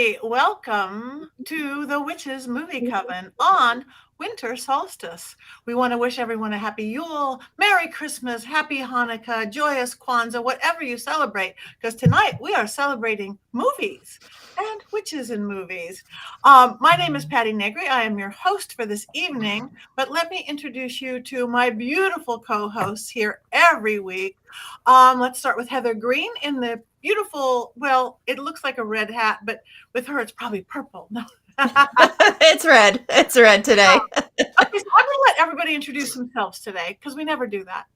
everybody. Welcome to the Witches Movie Coven on Winter Solstice. We want to wish everyone a happy Yule, Merry Christmas, Happy Hanukkah, joyous Kwanzaa, whatever you celebrate, because tonight we are celebrating movies and witches in movies. My name is Patti Negri. I am your host for this evening, but let me introduce you to my beautiful co-hosts here every week. Let's start with Heather Greene in the beautiful, well, it looks like a red hat, but with her, it's probably purple. No. It's red. It's red today. Okay, so I'm going to let everybody introduce themselves today because we never do that.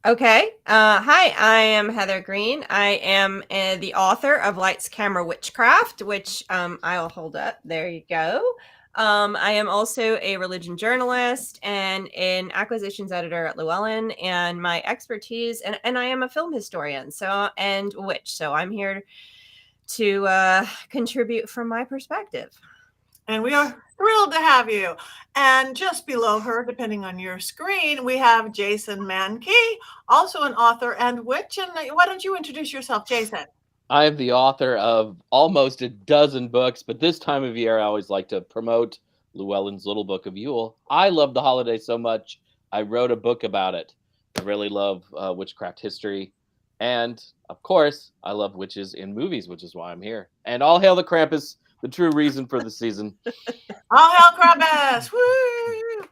Okay. Hi, I am Heather Greene. I am the author of Lights, Camera, Witchcraft, which I'll hold up. There you go. I am also a religion journalist and an acquisitions editor at Llewellyn, and my expertise, and I am a film historian, and witch. So I'm here to contribute from my perspective. And we are thrilled to have you. And just below her, depending on your screen, we have Jason Mankey, also an author and witch. And why don't you introduce yourself, Jason? I am the author of almost a dozen books, but this time of year, I always like to promote Llewellyn's Little Book of Yule. I love the holiday so much, I wrote a book about it. I really love witchcraft history. And, of course, I love witches in movies, which is why I'm here. And all hail the Krampus, the true reason for the season. All hail Krampus! Woo!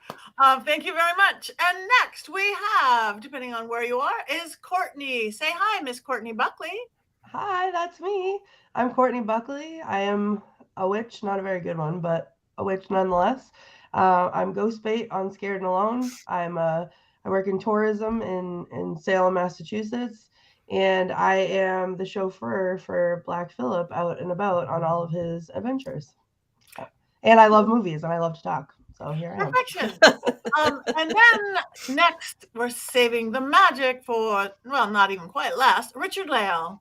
Thank you very much. And next we have, depending on where you are, is Courtney. Say hi, Miss Courtney Buckley. Hi, that's me. I'm Courtney Buckley. I am a witch, not a very good one, but a witch nonetheless. I'm ghost bait on Scared and Alone. I work in tourism in Salem, Massachusetts, and I am the chauffeur for Black Phillip out and about on all of his adventures. And I love movies and I love to talk. So here I am. Perfection. And then next, we're saving the magic for, well, not even quite last, Richard-Lael.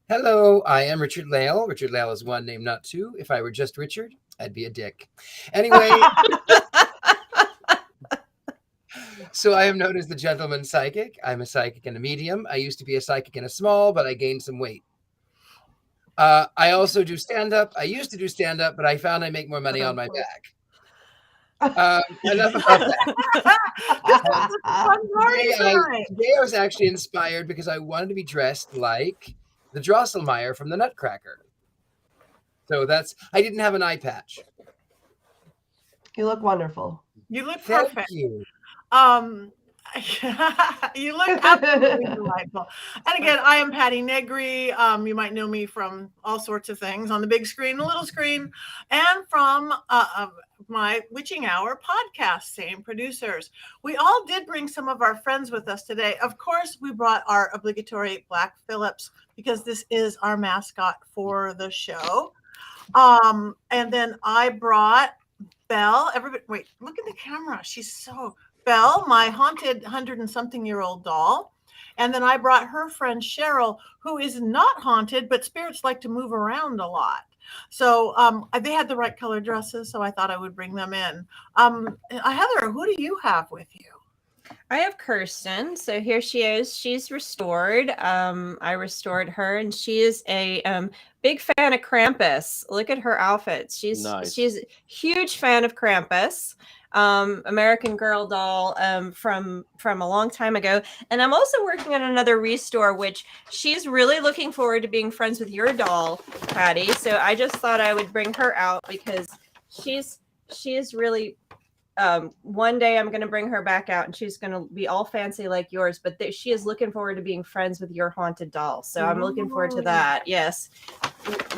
Hello, I am Richard-Lael. Richard-Lael is one name, not two. If I were just Richard, I'd be a dick. Anyway, so I am known as the Gentleman Psychic. I'm a psychic and a medium. I used to be a psychic and a small, but I gained some weight. I also do stand-up. I used to do stand-up, but I found I make more money on my back. Enough about that. Today I was actually inspired because I wanted to be dressed like the Drosselmeyer from the Nutcracker. So I didn't have an eye patch. You look wonderful. You look perfect. Thank you. You look absolutely delightful. And again, I am Patti Negri. You might know me from all sorts of things on the big screen, the little screen, and from my Witching Hour podcast, same producers. We all did bring some of our friends with us today. Of course, we brought our obligatory Black Phillips because this is our mascot for the show. And then I brought Belle. Everybody, wait, look at the camera. She's so... Belle, my haunted 100-and-something-year-old doll. And then I brought her friend Cheryl, who is not haunted, but spirits like to move around a lot. So they had the right color dresses, so I thought I would bring them in. Heather, who do you have with you? I have Kirsten. So here she is. She's restored. I restored her, and she is a big fan of Krampus. Look at her outfits. She's a huge fan of Krampus. American Girl doll from a long time ago. And I'm also working on another restore, which she's really looking forward to being friends with your doll, Patti. So I just thought I would bring her out because she is really one day I'm going to bring her back out and she's going to be all fancy like yours, but she is looking forward to being friends with your haunted doll. So I'm looking forward to that. Yes.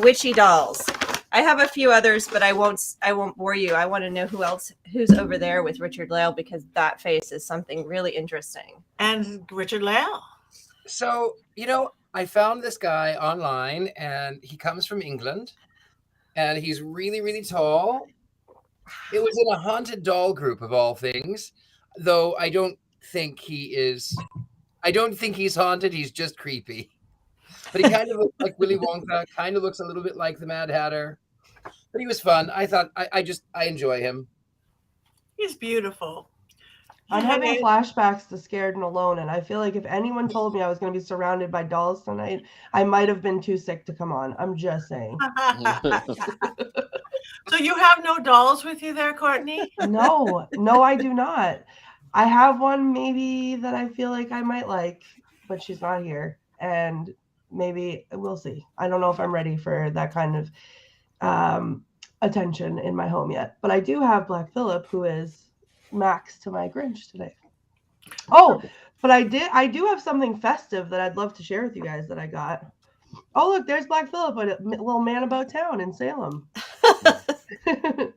Witchy dolls. I have a few others, but I won't bore you. I want to know who's over there with Richard-Lael, because that face is something really interesting. And Richard-Lael. So, I found this guy online and he comes from England and he's really, really tall. It was in a haunted doll group of all things, though I don't think he's haunted. He's just creepy. But he kind of looks like Willy Wonka, kind of looks a little bit like the Mad Hatter. But he was fun. I thought I enjoy him. He's beautiful. I'm having flashbacks to Scared and Alone, and I feel like if anyone told me I was going to be surrounded by dolls tonight, I might have been too sick to come on. I'm just saying. So you have no dolls with you there, Courtney? No, I do not. I have one maybe that I feel like I might like, but she's not here, and maybe we'll see. I don't know if I'm ready for that kind of attention in my home yet, but I do have Black Phillip, who is Max to my Grinch today. Oh, but I do have something festive that I'd love to share with you guys that I got. Oh, look, there's Black Phillip, a little man about town in Salem.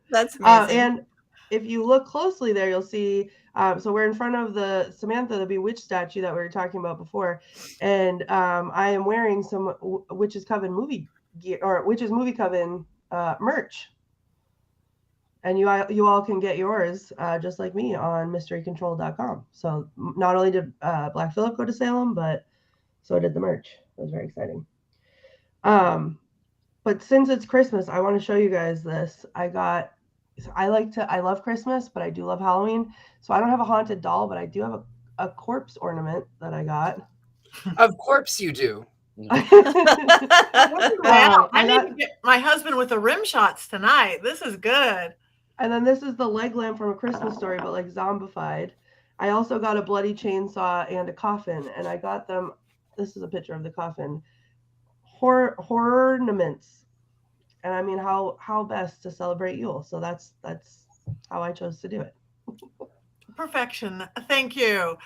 That's amazing. And if you look closely there, you'll see, so we're in front of the Samantha the Bewitched statue that we were talking about before. And I am wearing some Witches Coven movie gear, or Witches Movie Coven merch. And you all can get yours just like me on mysterycontrol.com. So not only did Black Phillip go to Salem, but so did the merch. It was very exciting. But since it's Christmas, I want to show you guys this. I love Christmas, but I do love Halloween. So I don't have a haunted doll, but I do have a corpse ornament that I got. Of course you do. Wow, I need to get my husband with the rim shots tonight. This is good. And then this is the leg lamp from A Christmas Story, but like zombified. I also got a bloody chainsaw and a coffin, and I got them. This is a picture of the coffin. Horrornaments, and I mean, how best to celebrate Yule? So that's how I chose to do it. Perfection. Thank you.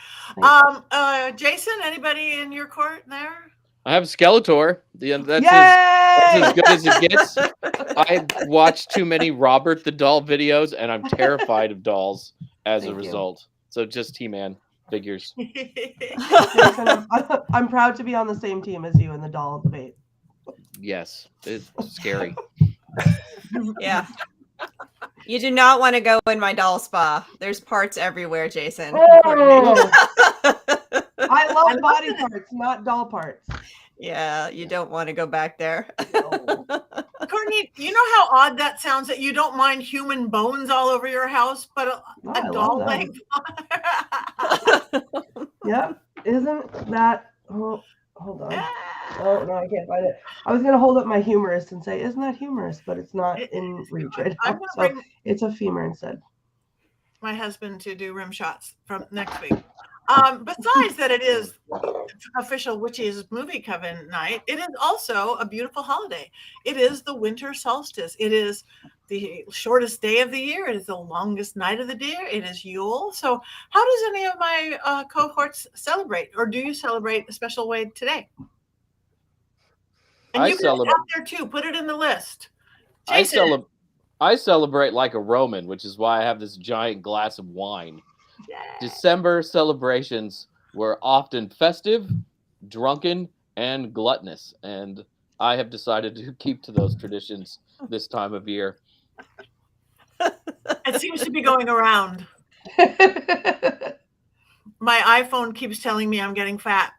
Jason, anybody in your court there? I have Skeletor. That's as good as it gets. I watched too many Robert the Doll videos, and I'm terrified of dolls as a result. So just He-Man figures. Jason, I'm proud to be on the same team as you in the doll debate. Yes, it's scary. Yeah. You do not want to go in my doll spa. There's parts everywhere, Jason. Oh. I love body parts, not doll parts. Yeah, you don't want to go back there. No. Courtney, you know how odd that sounds that you don't mind human bones all over your house, but a doll leg? Yeah, isn't that... Oh, hold on. Oh, no, I can't find it. I was going to hold up my humorous and say, isn't that humorous? But it's not in reach right now. So it's a femur instead. My husband to do rim shots from next week. Besides that, it is official Witches Movie Coven night. It is also a beautiful holiday. It is the Winter Solstice. It is the shortest day of the year. It is the longest night of the year. It is Yule. So how does any of my cohorts celebrate, or do you celebrate a special way today? And you can out there too. Put it in the list. Jason. I celebrate like a Roman, which is why I have this giant glass of wine. Yeah. December celebrations were often festive, drunken, and gluttonous, and I have decided to keep to those traditions this time of year. It seems to be going around. My iPhone keeps telling me I'm getting fat.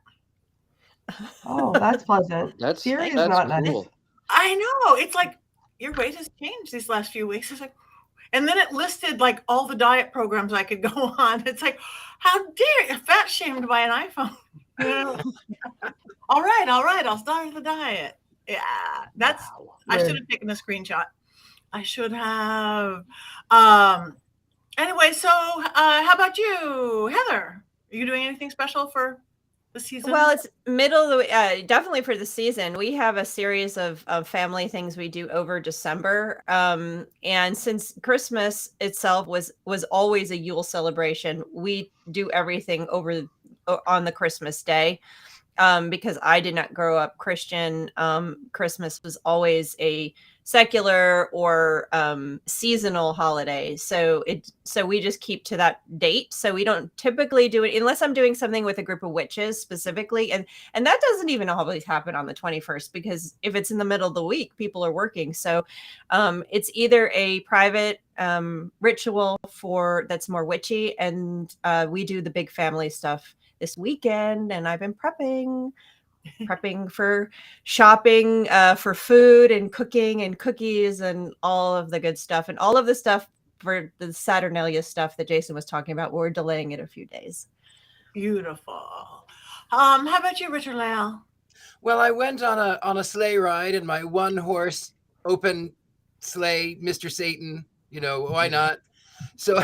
Oh, that's pleasant. Siri is not cool. nice. I know. It's like your weight has changed these last few weeks. It's like, and then it listed like all the diet programs I could go on. It's like, how dare you, fat shamed by an iPhone? You know? All right. I'll start the diet. Yeah, that's. Wow. I should have taken a screenshot. I should have. Anyway, so how about you, Heather? Are you doing anything special for the season? Well, it's middle of the week, definitely for the season. We have a series of family things we do over December. And since Christmas itself was always a Yule celebration, we do everything on the Christmas day. Because I did not grow up Christian, Christmas was always a secular or seasonal holiday. So we just keep to that date. So we don't typically do it unless I'm doing something with a group of witches specifically. And that doesn't even always happen on the 21st, because if it's in the middle of the week, people are working. So it's either a private ritual that's more witchy, and we do the big family stuff this weekend, and I've been prepping for shopping for food and cooking and cookies and all of the good stuff. And all of the stuff for the Saturnalia stuff that Jason was talking about, we're delaying it a few days. Beautiful. How about you, Richard-Lael? Well, I went on a sleigh ride in my one horse open sleigh, Mr. Satan. You know, why not? So,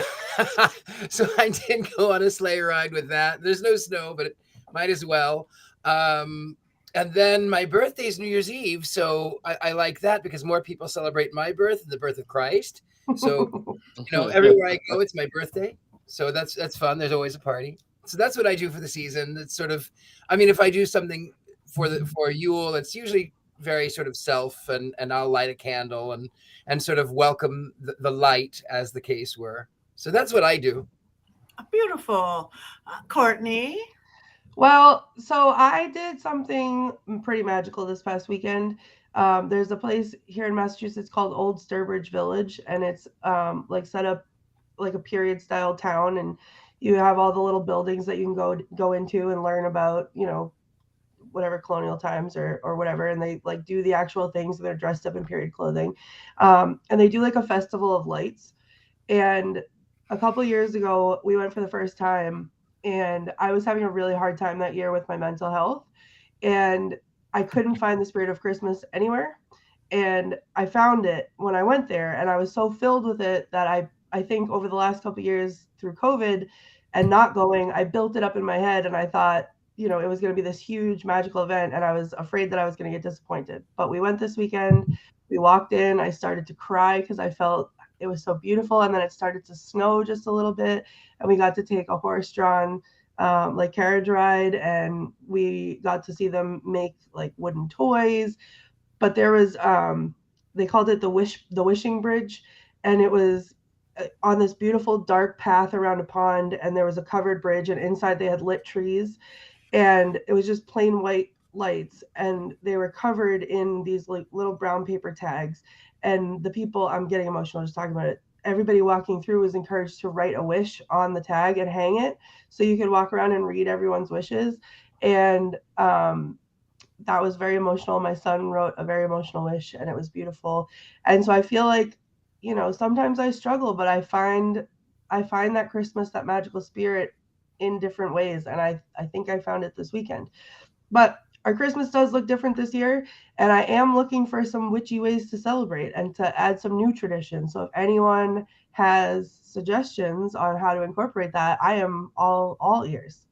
so I did go on a sleigh ride with that. There's no snow, but it might as well. And then my birthday is New Year's Eve, so I like that because more people celebrate my birth, the birth of Christ. So, you know, everywhere I go, it's my birthday. So that's fun. There's always a party. So that's what I do for the season. It's sort of, I mean, if I do something for Yule, it's usually very sort of self, and I'll light a candle and sort of welcome the light, as the case were. So that's what I do. Beautiful. Courtney? Well, so I did something pretty magical this past weekend. There's a place here in Massachusetts called Old Sturbridge Village, and it's like set up like a period style town, and you have all the little buildings that you can go into and learn about, you know, whatever colonial times or whatever, and they like do the actual things, and they're dressed up in period clothing, and they do like a festival of lights. And a couple years ago we went for the first time, and I was having a really hard time that year with my mental health, and I couldn't find the spirit of Christmas anywhere, and I found it when I went there, and I was so filled with it that I think over the last couple of years through COVID and not going, I built it up in my head, and I thought, you know, it was going to be this huge magical event, and I was afraid that I was going to get disappointed. But we went this weekend, we walked in, I started to cry because I felt it was so beautiful, and then it started to snow just a little bit, and we got to take a horse-drawn like carriage ride, and we got to see them make like wooden toys. But there was they called it the wishing bridge, and it was on this beautiful dark path around a pond, and there was a covered bridge, and inside they had lit trees, and it was just plain white lights, and they were covered in these like little brown paper tags. And the people, I'm getting emotional just talking about it, everybody walking through was encouraged to write a wish on the tag and hang it so you could walk around and read everyone's wishes. And that was very emotional. My son wrote a very emotional wish, and it was beautiful. And so I feel like, you know, sometimes I struggle, but I find that Christmas, that magical spirit in different ways. And I think I found it this weekend. But our Christmas does look different this year, and I am looking for some witchy ways to celebrate and to add some new traditions. So if anyone has suggestions on how to incorporate that, I am all ears.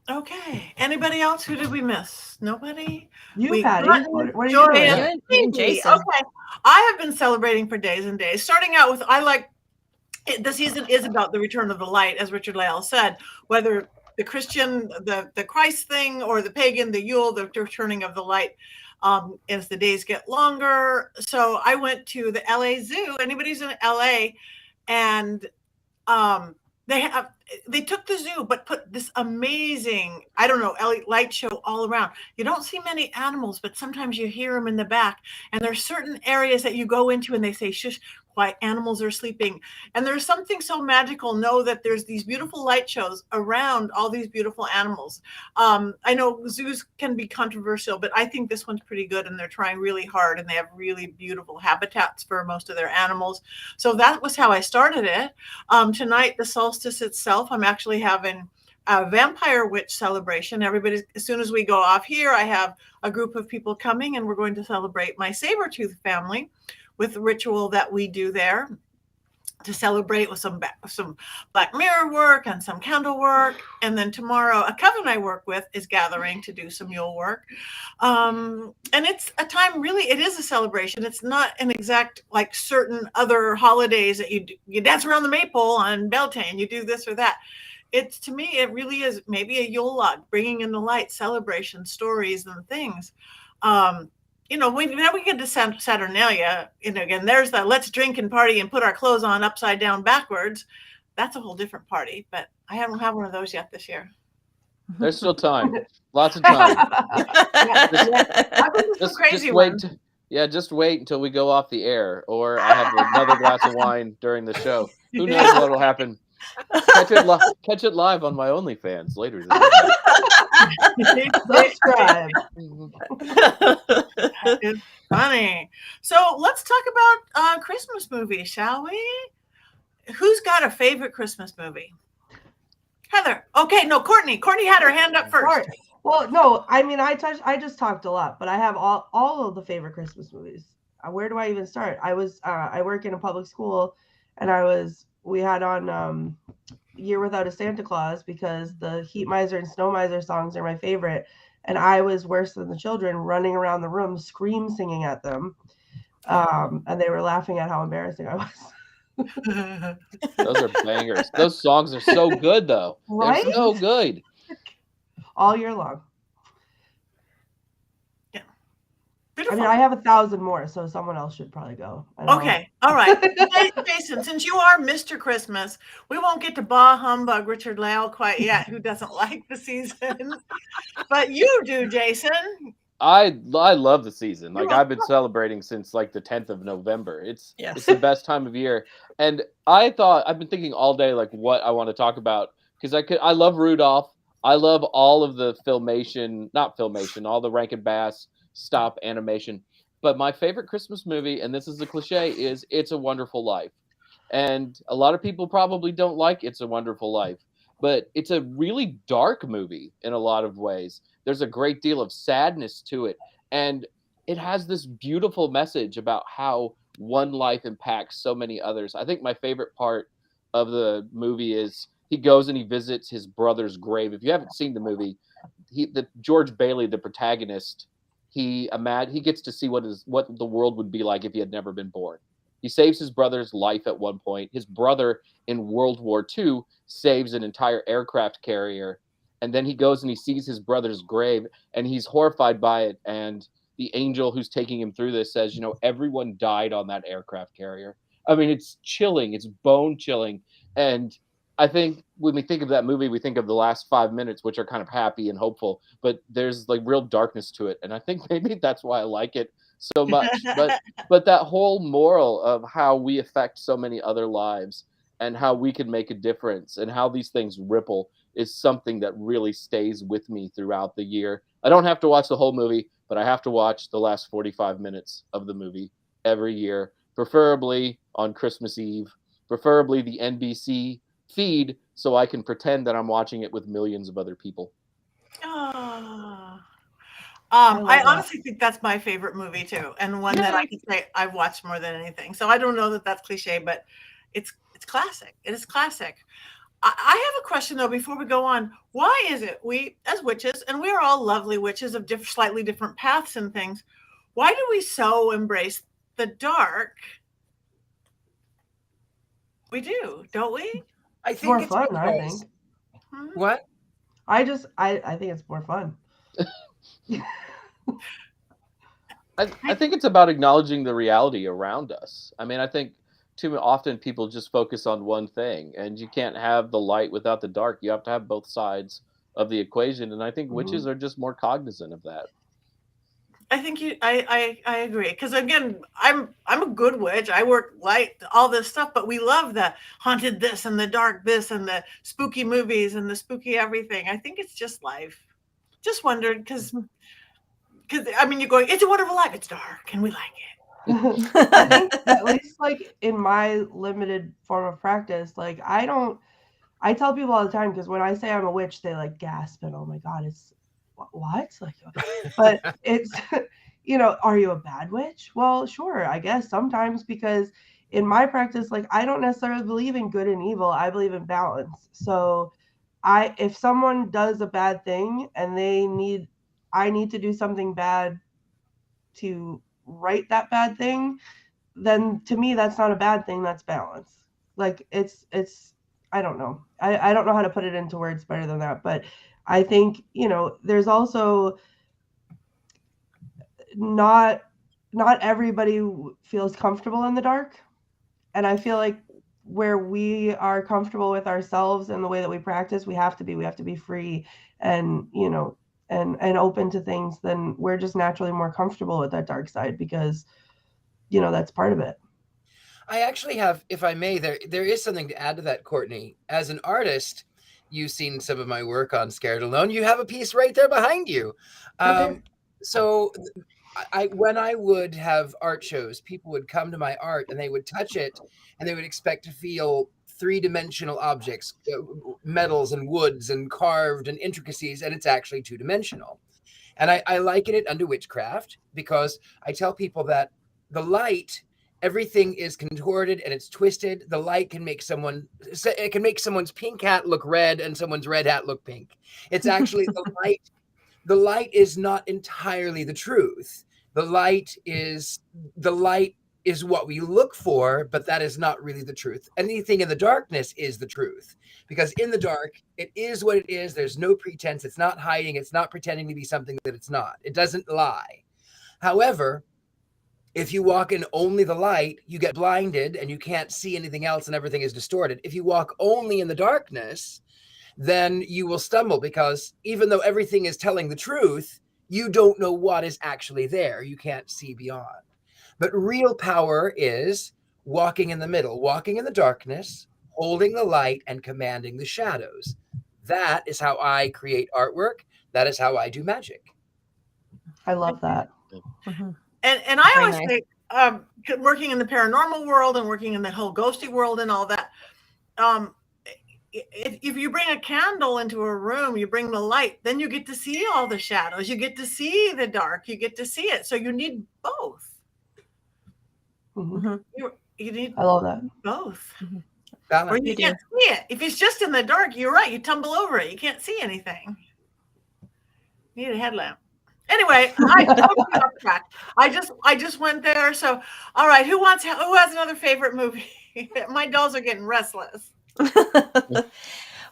Okay. Anybody else? Who did we miss? Nobody? Patti. What are you Joy doing? and Jason. Okay. I have been celebrating for days and days, starting out with, the season is about the return of the light, as Richard-Lael said, whether the Christian, the Christ thing, or the pagan, the Yule, the returning of the light, as the days get longer. So I went to the LA Zoo. Anybody's in LA, and they took the zoo, but put this amazing, I don't know, light show all around. You don't see many animals, but sometimes you hear them in the back. And there's certain areas that you go into and they say, shush, quiet, animals are sleeping. And there's something so magical. Know that there's these beautiful light shows around all these beautiful animals. I know zoos can be controversial, but I think this one's pretty good, and they're trying really hard, and they have really beautiful habitats for most of their animals. So that was how I started it. Tonight, the solstice itself, I'm actually having a vampire witch celebration. Everybody, as soon as we go off here, I have a group of people coming, and we're going to celebrate my saber-tooth family with the ritual that we do there to celebrate with some Black Mirror work and some candle work. And then tomorrow, a coven I work with is gathering to do some Yule work. And it's a time, really, it is a celebration. It's not an exact, like certain other holidays that you dance around the maypole on Beltane, you do this or that. It's, to me, it really is maybe a Yule log, bringing in the light, celebration, stories and things. You know, now we get to Saturnalia, you know, again, there's the let's drink and party and put our clothes on upside down backwards. That's a whole different party, but I haven't had one of those yet this year. There's still time. Lots of time. Just wait. Just wait until we go off the air, or I have another glass of wine during the show. Who knows what will happen? Catch it live on my OnlyFans later. Subscribe. That is funny. So let's talk about Christmas movies, shall we? Who's got a favorite Christmas movie? Heather. Okay, no, Courtney. Courtney had her hand up first. Sorry. Well, no, I mean, I just talked a lot, but I have all of the favorite Christmas movies. Where do I even start? I work in a public school, and we had on Year Without a Santa Claus because the Heat Miser and Snow Miser songs are my favorite. And I was worse than the children, running around the room, singing at them. And they were laughing at how embarrassing I was. Those are bangers. Those songs are so good, though. Right? They're so good. All year long. Yeah. Beautiful. I mean, I have 1,000 more, so someone else should probably go. Okay. All right. Jason, since you are Mr. Christmas, we won't get to bah humbug Richard-Lael quite yet, who doesn't like the season. But you do, Jason. I love the season. Like, I've been celebrating since like the 10th of November. It's the best time of year. And I've been thinking all day like what I want to talk about, because I love Rudolph. I love all of the all the Rankin Bass stop animation. But my favorite Christmas movie, and this is a cliche, is It's a Wonderful Life. And a lot of people probably don't like It's a Wonderful Life, but it's a really dark movie in a lot of ways. There's a great deal of sadness to it. And it has this beautiful message about how one life impacts so many others. I think my favorite part of the movie is he goes and he visits his brother's grave. If you haven't seen the movie, George Bailey, the protagonist, he gets to see what the world would be like if he had never been born. He saves his brother's life at one point. His brother in World War II saves an entire aircraft carrier. And then he goes and he sees his brother's grave and he's horrified by it. And the angel who's taking him through this says, everyone died on that aircraft carrier. I mean, it's chilling. It's bone chilling. And I think when we think of that movie, we think of the last 5 minutes, which are kind of happy and hopeful, but there's like real darkness to it. And I think maybe that's why I like it so much. But that whole moral of how we affect so many other lives and how we can make a difference and how these things ripple is something that really stays with me throughout the year. I don't have to watch the whole movie, but I have to watch the last 45 minutes of the movie every year, preferably on Christmas Eve, preferably the NBC feed, so I can pretend that I'm watching it with millions of other people. I honestly think that's my favorite movie too, and one that I can say I've watched more than anything. So I don't know that that's cliche, but it's classic. It is classic. I have a question though before we go on. Why is it we, as witches, and we are all lovely witches of slightly different paths and things, why do we so embrace the dark? We do, don't we? I think more it's fun. because... I think. What? I think it's more fun. I think it's about acknowledging the reality around us. I mean, I think too often people just focus on one thing, and you can't have the light without the dark. You have to have both sides of the equation, and I think witches are just more cognizant of that. I think I agree, because again, I'm a good witch. I work light, all this stuff, but we love the haunted this and the dark this and the spooky movies and the spooky everything. I think it's just life. Just wondered because I mean, you're going, It's a Wonderful Life. It's dark and we like it. I think at least like in my limited form of practice, like I tell people all the time, because when I say I'm a witch, they like gasp and oh my God, it's what? Like, but it's, are you a bad witch? Well, sure, I guess sometimes, because in my practice, like I don't necessarily believe in good and evil. I believe in balance. So if someone does a bad thing and I need to do something bad to right that bad thing, then to me, that's not a bad thing. That's balance. Like it's, I don't know. I don't know how to put it into words better than that, but I think, there's also not everybody feels comfortable in the dark. And I feel like where we are comfortable with ourselves and the way that we practice, we have to be free and, and open to things, then we're just naturally more comfortable with that dark side because, that's part of it. I actually have, if I may, there is something to add to that, Courtney. As an artist, you've seen some of my work on Scared Alone, you have a piece right there behind you. Okay. So when I would have art shows, people would come to my art and they would touch it and they would expect to feel three-dimensional objects, metals and woods and carved and intricacies, and it's actually two-dimensional. And I liken it unto witchcraft because I tell people that the light, everything is contorted and it's twisted. The light can make someone's pink hat look red and someone's red hat look pink. It's actually the light. The light is not entirely the truth. The light is what we look for, but that is not really the truth. Anything in the darkness is the truth, because in the dark, it is what it is. There's no pretense. It's not hiding. It's not pretending to be something that it's not. It doesn't lie. However, if you walk in only the light, you get blinded and you can't see anything else and everything is distorted. If you walk only in the darkness, then you will stumble, because even though everything is telling the truth, you don't know what is actually there. You can't see beyond. But real power is walking in the middle, walking in the darkness, holding the light and commanding the shadows. That is how I create artwork. That is how I do magic. I love that. Mhm. And I Very always nice. think, working in the paranormal world and working in the whole ghosty world and all that, if you bring a candle into a room, you bring the light, then you get to see all the shadows. You get to see the dark. You get to see it. So you need both. Mhm. You need I love that. both. Balance. Or you can't see it. If it's just in the dark, you're right. You tumble over it. You can't see anything. You need a headlamp. Anyway, I totally off track. I just went there. So, all right, who has another favorite movie? My dolls are getting restless.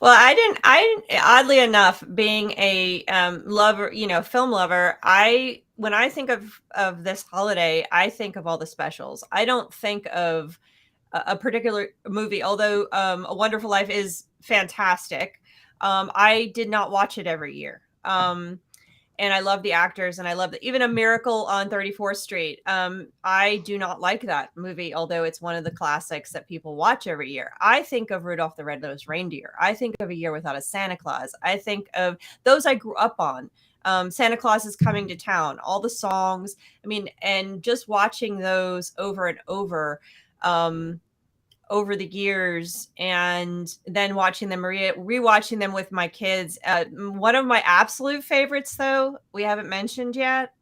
Well, I oddly enough, being a lover, film lover, when I think of this holiday, I think of all the specials. I don't think of a particular movie, although A Wonderful Life is fantastic. I did not watch it every year. And I love the actors, and I love even A Miracle on 34th Street. I do not like that movie, although it's one of the classics that people watch every year. I think of Rudolph the Red-Nosed Reindeer. I think of A Year Without a Santa Claus. I think of those I grew up on. Santa Claus is Coming to Town, all the songs. I mean, and just watching those over and over the years, and then watching them, rewatching them with my kids. One of my absolute favorites, though, we haven't mentioned yet,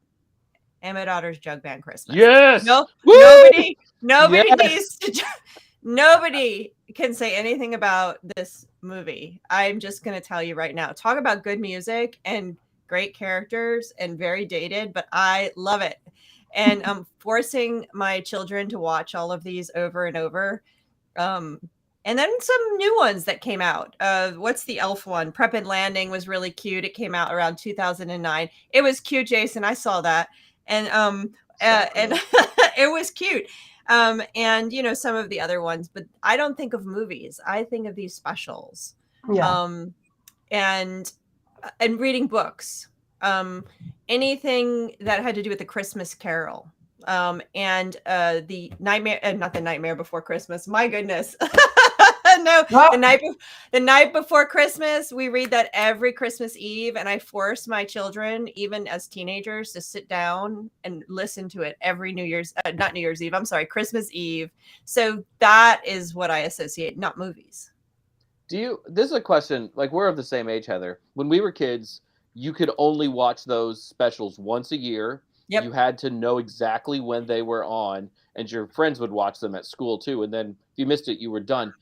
Emma Daughter's Jug Band Christmas. Yes. Nobody Yes. needs to. Nobody can say anything about this movie. I'm just going to tell you right now. Talk about good music and great characters and very dated, but I love it. And forcing my children to watch all of these over and over. And then some new ones that came out. What's the elf one? Prep and Landing was really cute. It came out around 2009. It was cute, Jason. I saw that. And and it was cute. And some of the other ones, but I don't think of movies. I think of these specials. Yeah. And reading books. Anything that had to do with the Christmas Carol. And the Nightmare, not the Nightmare Before Christmas. My goodness. No, the night before Christmas, we read that every Christmas Eve, and I force my children, even as teenagers, to sit down and listen to it every Christmas Eve. So that is what I associate, not movies. This is a question, like, we're of the same age, Heather. When we were kids, you could only watch those specials once a year. Yep. You had to know exactly when they were on, and your friends would watch them at school too. And then if you missed it, you were done.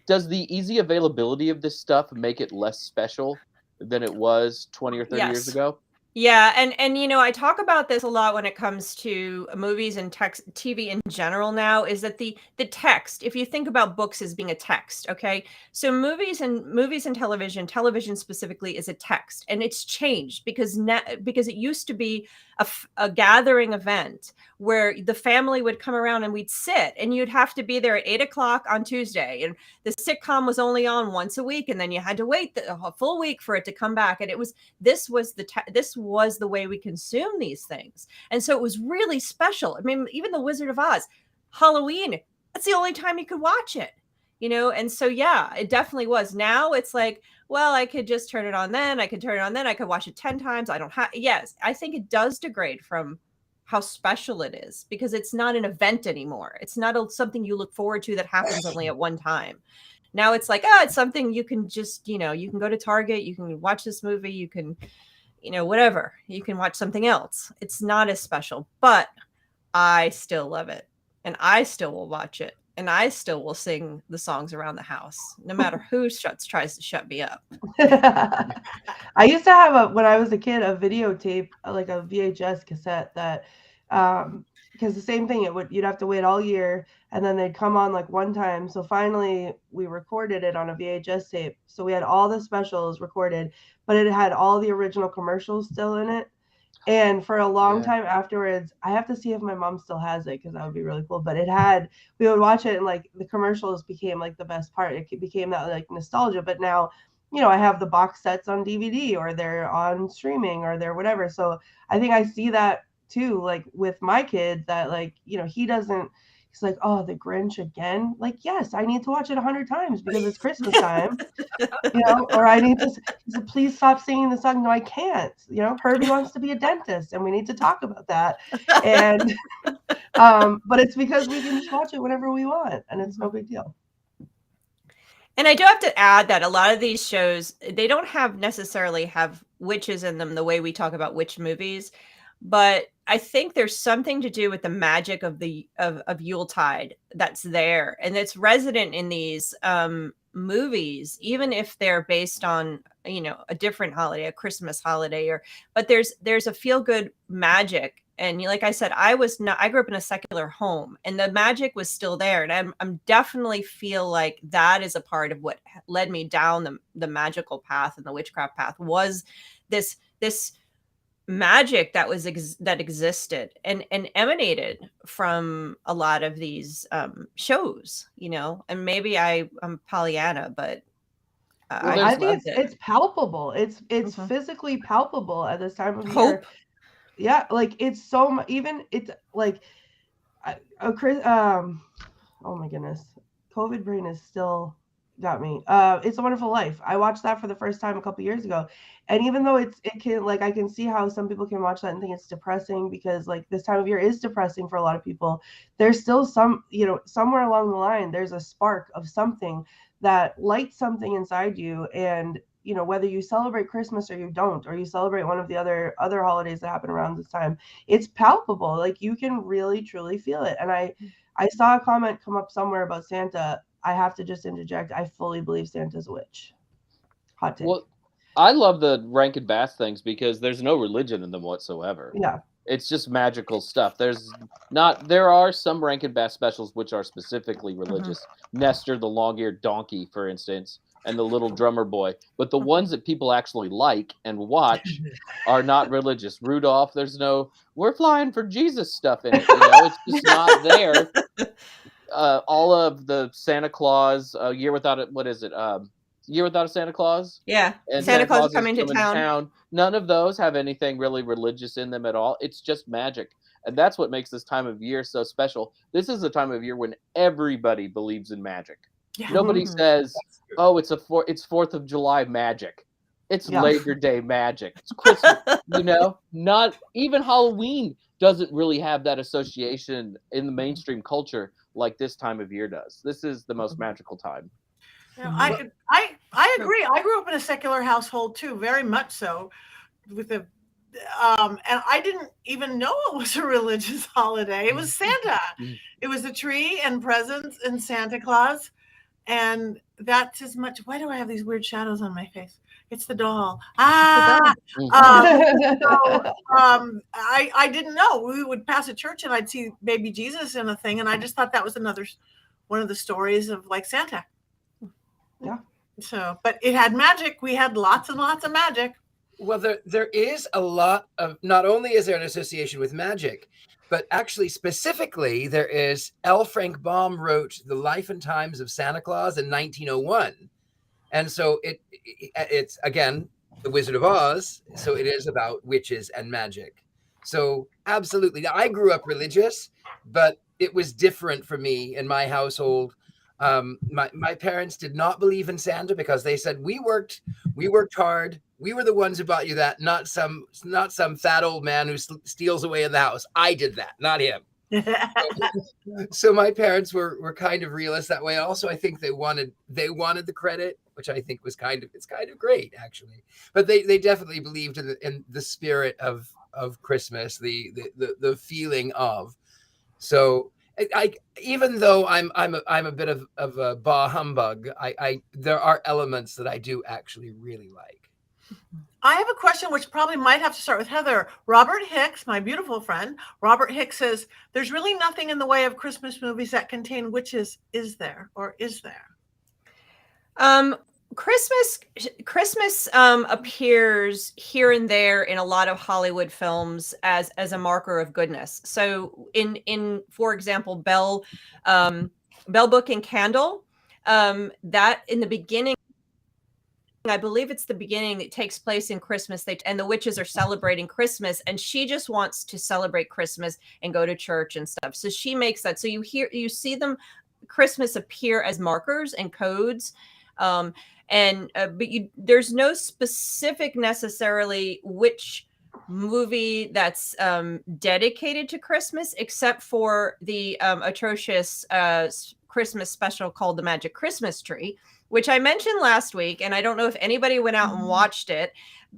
Does the easy availability of this stuff make it less special than it was 20 or 30 years ago? Yeah, and I talk about this a lot when it comes to movies and TV in general now, is that the text, if you think about books as being a text, okay? So movies and television specifically is a text, and it's changed because it used to be a gathering event where the family would come around and we'd sit, and you'd have to be there at 8:00 on Tuesday, and the sitcom was only on once a week, and then you had to wait a full week for it to come back, and this was the way we consume these things. And so it was really special. I mean, even The Wizard of Oz, Halloween, that's the only time you could watch it. you know? And so, yeah, it definitely was. Now it's like, well, I could just turn it on then. I could turn it on then. I could watch it 10 times. I don't have, yes, I think it does degrade from how special it is because it's not an event anymore. It's not something you look forward to that happens only at one time. Now it's like, it's something you can just, you know, you can go to Target, you can watch this movie, you can, you know, whatever, you can watch something else. It's not as special, but I still love it. And I still will watch it. And I still will sing the songs around the house, no matter who tries to shut me up. I used to have when I was a kid, a videotape, like a VHS cassette that, because the same thing, you'd have to wait all year and then they'd come on like one time. So finally we recorded it on a VHS tape. So we had all the specials recorded, but it had all the original commercials still in it. And for a long time afterwards, I have to see if my mom still has it because that would be really cool. But we would watch it and like the commercials became like the best part. It became that like nostalgia. But now, you know, I have the box sets on DVD or they're on streaming or they're whatever. So I think I see that too, like with my kid that like, you know, he's like, oh, the Grinch again. Like, yes, I need to watch it 100 times because it's Christmas time, you know, or I need to please stop singing the song. No, I can't, you know, Herbie wants to be a dentist and we need to talk about that. And, but it's because we can just watch it whenever we want and it's no big deal. And I do have to add that a lot of these shows, they don't necessarily have witches in them the way we talk about witch movies, but I think there's something to do with the magic of Yuletide that's there, and it's resident in these movies, even if they're based on, you know, a different holiday, a Christmas holiday, but there's a feel good magic. And like I said, I grew up in a secular home and the magic was still there. And I'm definitely feel like that is a part of what led me down the magical path and the witchcraft path was this magic that existed and emanated from a lot of these shows, you know. And maybe I'm Pollyanna, but I think it's palpable. It's physically palpable at this time of year. Yeah, like it's so even it's like oh my goodness, COVID brain is still got me. It's a Wonderful Life. I watched that for the first time a couple years ago, and even though it can, like, I can see how some people can watch that and think it's depressing because like this time of year is depressing for a lot of people. There's still some, you know, somewhere along the line there's a spark of something that lights something inside you. And you know, whether you celebrate Christmas or you don't, or you celebrate one of the other holidays that happen around this time, it's palpable. Like you can really truly feel it. And I saw a comment come up somewhere about Santa. I have to just interject. I fully believe Santa's a witch. Hot take. Well, I love the Rankin Bass things because there's no religion in them whatsoever. Yeah. It's just magical stuff. There are some Rankin Bass specials which are specifically religious. Nestor the long-eared donkey, for instance, and the little drummer boy. But the ones that people actually like and watch are not religious. Rudolph, there's no "we're flying for Jesus" stuff in it. You know, it's just not there. All of the Santa Claus, Year Without a Santa Claus? Yeah. And Santa Claus is coming to town. None of those have anything really religious in them at all. It's just magic. And that's what makes this time of year so special. This is the time of year when everybody believes in magic. Yeah. Nobody says, "Oh, it's 4th of July magic." It's Labor Day magic. It's Christmas. You know, not even Halloween doesn't really have that association in the mainstream culture like this time of year does. This is the most magical time. Yeah, I agree. I grew up in a secular household too, very much so. And I didn't even know it was a religious holiday. It was Santa. It was a tree and presents and Santa Claus. And that's as much. Why do I have these weird shadows on my face? It's the doll. I didn't know. We would pass a church and I'd see baby Jesus in a thing, and I just thought that was another one of the stories of like Santa. Yeah. So, but it had magic. We had lots and lots of magic. Well, there is a lot of, not only is there an association with magic, but actually specifically there is L. Frank Baum wrote The Life and Times of Santa Claus in 1901. And so it's again, The Wizard of Oz. So it is about witches and magic. So absolutely. Now, I grew up religious, but it was different for me in my household. My parents did not believe in Santa because they said we worked hard. We were the ones who bought you that, not some fat old man who steals away in the house. I did that, not him. So my parents were kind of realists that way. Also, I think they wanted the credit, which I think was kind of great actually. But they definitely believed in the spirit of Christmas, the feeling of. So I even though I'm a bit of a bah humbug, I there are elements that I do actually really like. I have a question which probably might have to start with Heather. Robert Hicks, my beautiful friend, Robert Hicks says, there's really nothing in the way of Christmas movies that contain witches. Is there, or is there? Christmas appears here and there in a lot of Hollywood films as a marker of goodness. So in for example, Bell Book and Candle, that in the beginning, I believe it's the beginning, it takes place in Christmas, and the witches are celebrating Christmas, and she just wants to celebrate Christmas and go to church and stuff. So she makes that. So you see them, Christmas appear as markers and codes. But there's no specific necessarily witch movie that's dedicated to Christmas, except for the atrocious Christmas special called The Magic Christmas Tree, which I mentioned last week. And I don't know if anybody went out and watched it,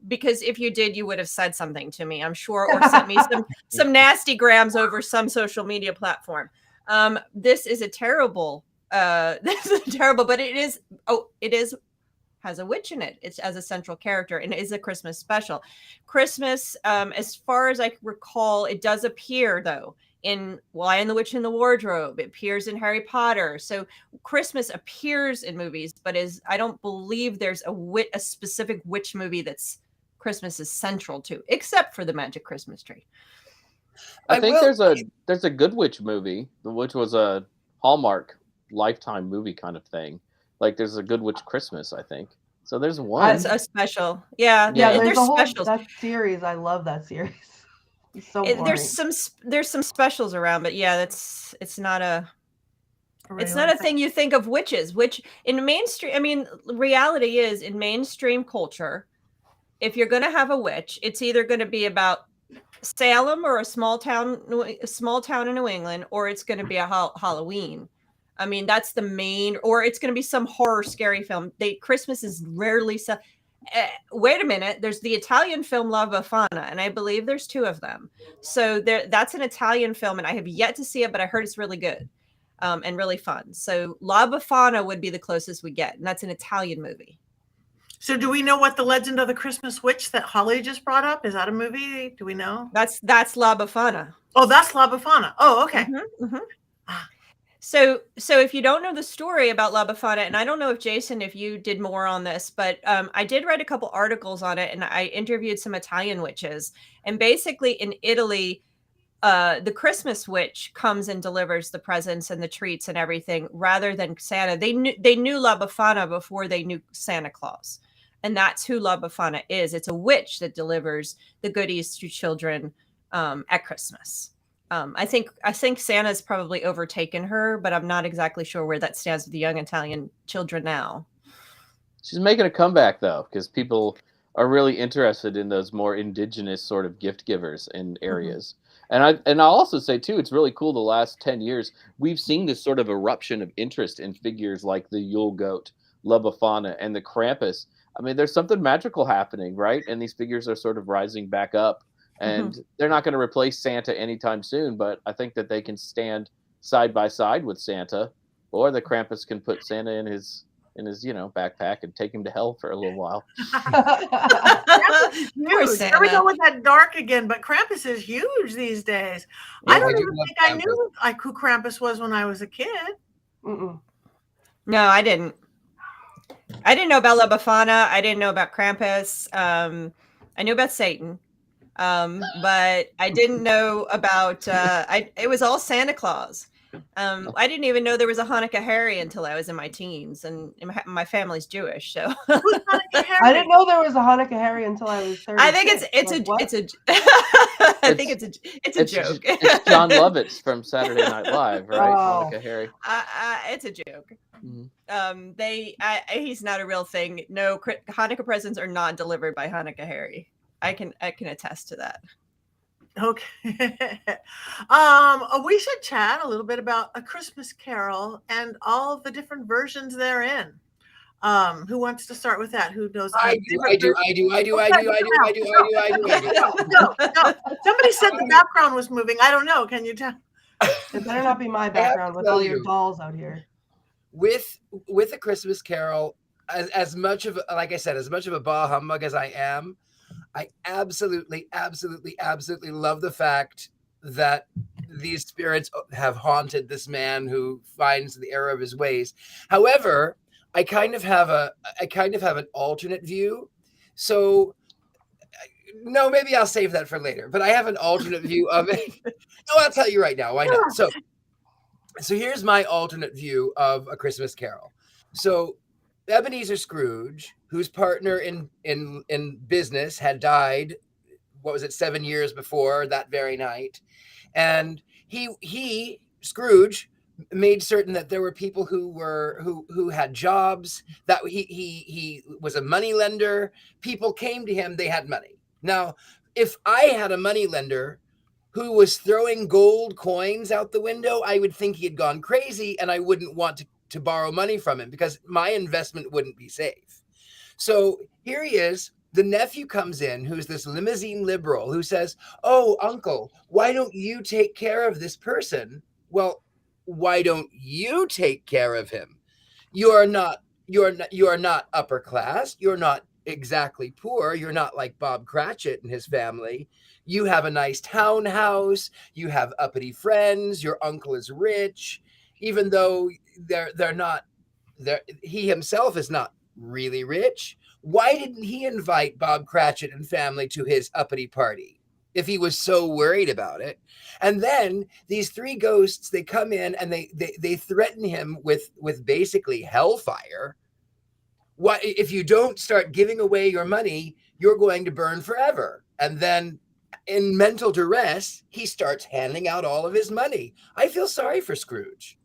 because if you did, you would have said something to me, I'm sure, or sent me some nasty grams over some social media platform. This is a terrible, but it has a witch in it. It's as a central character, and it is a Christmas special. Christmas, as far as I recall, it does appear though in Lion the Witch in the Wardrobe. It appears in Harry Potter. So Christmas appears in movies, but I don't believe there's a specific witch movie that's Christmas is central to, except for The Magic Christmas Tree. I think there's a Good Witch movie, which was a Hallmark Lifetime movie kind of thing. Like there's a Good Witch Christmas, I think. So there's one. It's a special. Yeah. There's a whole specials. That series. I love that series. It's so boring. There's some specials around, but yeah, it's not a thing you think of witches, which in mainstream, I mean, reality is in mainstream culture, if you're going to have a witch, it's either going to be about Salem or a small town in New England, or it's going to be a Halloween. I mean, that's the main, or it's going to be some horror, scary film. Christmas is rarely wait a minute. There's the Italian film La Befana, and I believe there's two of them. So that's an Italian film, and I have yet to see it, but I heard it's really good and really fun. So La Befana would be the closest we get, and that's an Italian movie. So do we know what the Legend of the Christmas Witch that Holly just brought up? Is that a movie? Do we know? That's La Befana. Oh, that's La Befana. Oh, okay. Mm-hmm, mm-hmm. So if you don't know the story about La Befana, and I don't know if Jason, if you did more on this, but I did write a couple articles on it, and I interviewed some Italian witches. And basically in Italy, the Christmas witch comes and delivers the presents and the treats and everything rather than Santa. They knew La Befana before they knew Santa Claus. And that's who La Befana is. It's a witch that delivers the goodies to children at Christmas. I think Santa's probably overtaken her, but I'm not exactly sure where that stands with the young Italian children now. She's making a comeback though, because people are really interested in those more indigenous sort of gift givers in areas. Mm-hmm. And I'll also say too, it's really cool. The last 10 years, we've seen this sort of eruption of interest in figures like the Yule Goat, La Befana, and the Krampus. I mean, there's something magical happening, right? And these figures are sort of rising back up. And they're not going to replace Santa anytime soon, but I think that they can stand side by side with Santa, or the Krampus can put Santa in his backpack and take him to hell for a little while. Huge. Here we go with that dark again, but Krampus is huge these days. Yeah, I don't even think I knew who Krampus was when I was a kid. Mm-mm. No, I didn't. I didn't know about La Befana. I didn't know about Krampus. I knew about Satan. But I didn't know about, it was all Santa Claus. I didn't even know there was a Hanukkah Harry until I was in my teens, and my family's Jewish. So I didn't know there was a Hanukkah Harry until I was 30. I think it's a joke. It's John Lovitz from Saturday Night Live, right? Oh. Hanukkah Harry. It's a joke. He's not a real thing. No, Hanukkah presents are not delivered by Hanukkah Harry. I can attest to that. Okay. We should chat a little bit about A Christmas Carol and all the different versions therein. Who wants to start with that? Who knows? I do. No. Somebody said the background was moving. I don't know. Can you tell? It better not be my background with all your dolls out here. With A Christmas Carol, as much of, like I said, as much of a bah humbug as I am, I absolutely love the fact that these spirits have haunted this man who finds the error of his ways. However, I kind of have an alternate view. So no, maybe I'll save that for later, but I have an alternate view of it. No, I'll tell you right now. Why not? So here's my alternate view of A Christmas Carol. So Ebenezer Scrooge, whose partner in business had died, what was it, 7 years before that very night. And he Scrooge made certain that there were people who had jobs, that he was a money lender. People came to him, they had money. Now, if I had a money lender who was throwing gold coins out the window, I would think he had gone crazy, and I wouldn't want to borrow money from him because my investment wouldn't be safe. So here he is. The nephew comes in, who's this limousine liberal, who says, "Oh, uncle, why don't you take care of this person?" Well, why don't you take care of him? You're not upper class. You're not exactly poor. You're not like Bob Cratchit and his family. You have a nice townhouse. You have uppity friends. Your uncle is rich, even though they're not. He himself is not really rich. Why didn't he invite Bob Cratchit and family to his uppity party if he was so worried about it? And then these three ghosts, they come in and they threaten him with basically hellfire. What if you don't start giving away your money, you're going to burn forever. And then in mental duress, he starts handing out all of his money. I feel sorry for Scrooge.